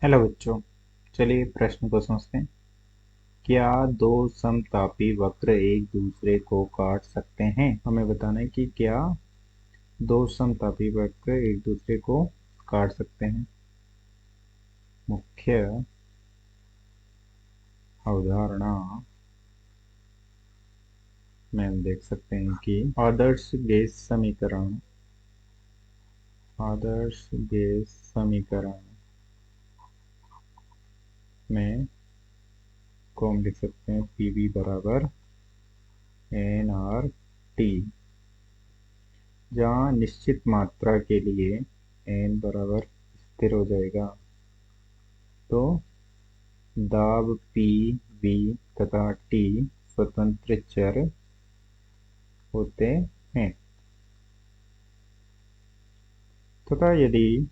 Hello बच्चों, चलिए प्रश्न को समझते हैं। क्या दो समतापी वक्र एक दूसरे को काट सकते हैं? हमें बताना है कि क्या दो समतापी वक्र एक दूसरे को काट सकते हैं। मुख्य अवधारणा में हम देख सकते हैं कि आदर्श गैस समीकरण में को हम लिख सकते हैं पीवी बराबर एन आर टी, जहाँ निश्चित मात्रा के लिए n बराबर स्थिर हो जाएगा तो दाब P, V तथा T स्वतंत्र चर होते हैं तथा यदि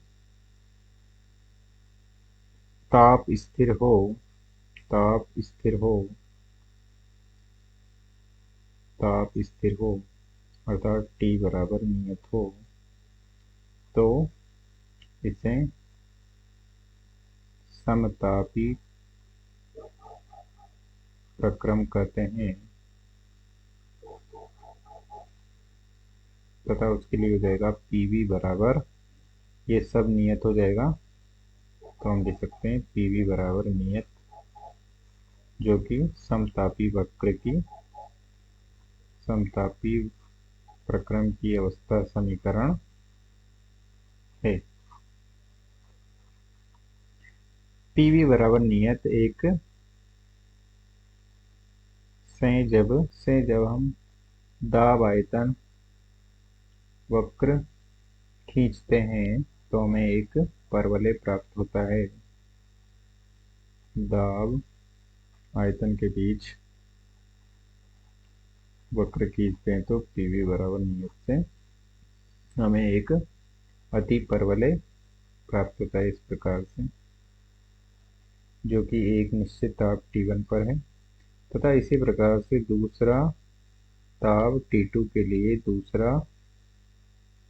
ताप स्थिर हो अर्थात T बराबर नियत हो तो इसे समतापी प्रक्रम कहते हैं तथा उसके लिए हो जाएगा PV बराबर, ये सब नियत हो जाएगा तो हम लिख सकते हैं PV बराबर नियत, जो कि समतापी प्रक्रम की अवस्था समीकरण है। PV बराबर नियत एक से जब हम दाब आयतन वक्र खींचते हैं तो हमें एक परवलय प्राप्त होता है। दाब आयतन के बीच वक्र खींचते हैं तो PV बराबर नियत से हमें एक अति परवलय प्राप्त होता है, इस प्रकार से, जो कि एक निश्चित ताप T1 पर है तथा इसी प्रकार से दूसरा ताप T2 के लिए दूसरा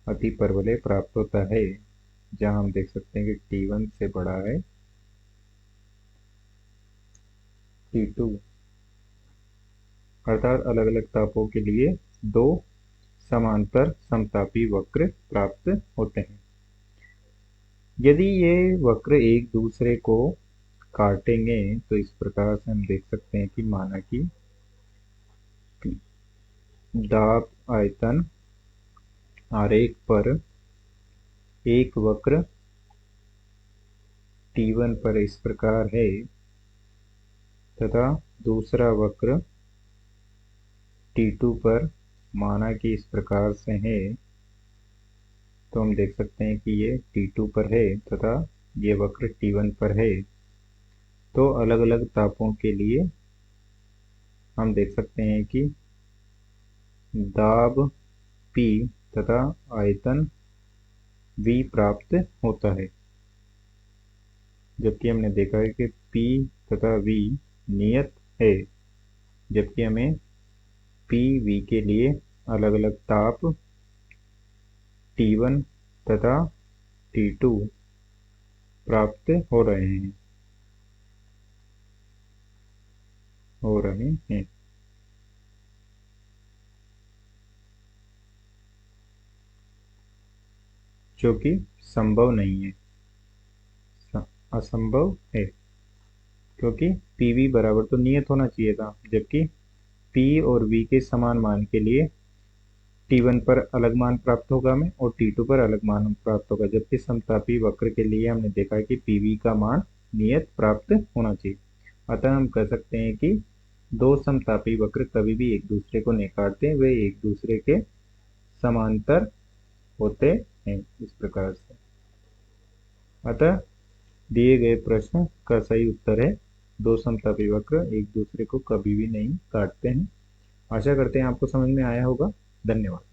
अति परवलय प्राप्त होता है, जहां हम देख सकते हैं कि T1 से बड़ा है T2, अर्थात अलग अलग तापों के लिए दो समांतर समतापी वक्र प्राप्त होते हैं। यदि ये वक्र एक दूसरे को काटेंगे तो इस प्रकार से हम देख सकते हैं कि माना कि दाब आयतन आरेख पर एक वक्र T1 पर इस प्रकार है तथा दूसरा वक्र T2 पर माना कि इस प्रकार से है, तो हम देख सकते हैं कि ये T2 पर है तथा ये वक्र T1 पर है। तो अलग अलग तापों के लिए हम देख सकते हैं कि दाब P तथा आयतन V प्राप्त होता है, जबकि हमने देखा है कि P तथा V नियत है, जबकि हमें P V के लिए अलग अलग ताप T1 तथा T2 प्राप्त हो रहे हैं। जो कि संभव नहीं है, असंभव है, क्योंकि PV बराबर तो नियत होना चाहिए था, जबकि P और V के समान मान के लिए T1 पर अलग मान प्राप्त होगा हमें और T2 पर अलग मान प्राप्त होगा, जबकि समतापी वक्र के लिए हमने देखा है कि PV का मान नियत प्राप्त होना चाहिए। अतः हम कह सकते हैं कि दो समतापी वक्र कभी भी एक दूसरे को नहीं काटते, वे एक दूसरे के समांतर होते हैं, इस प्रकार से। अतः दिए गए प्रश्न का सही उत्तर है दो समतापी वक्र एक दूसरे को कभी भी नहीं काटते हैं। आशा करते हैं आपको समझ में आया होगा। धन्यवाद।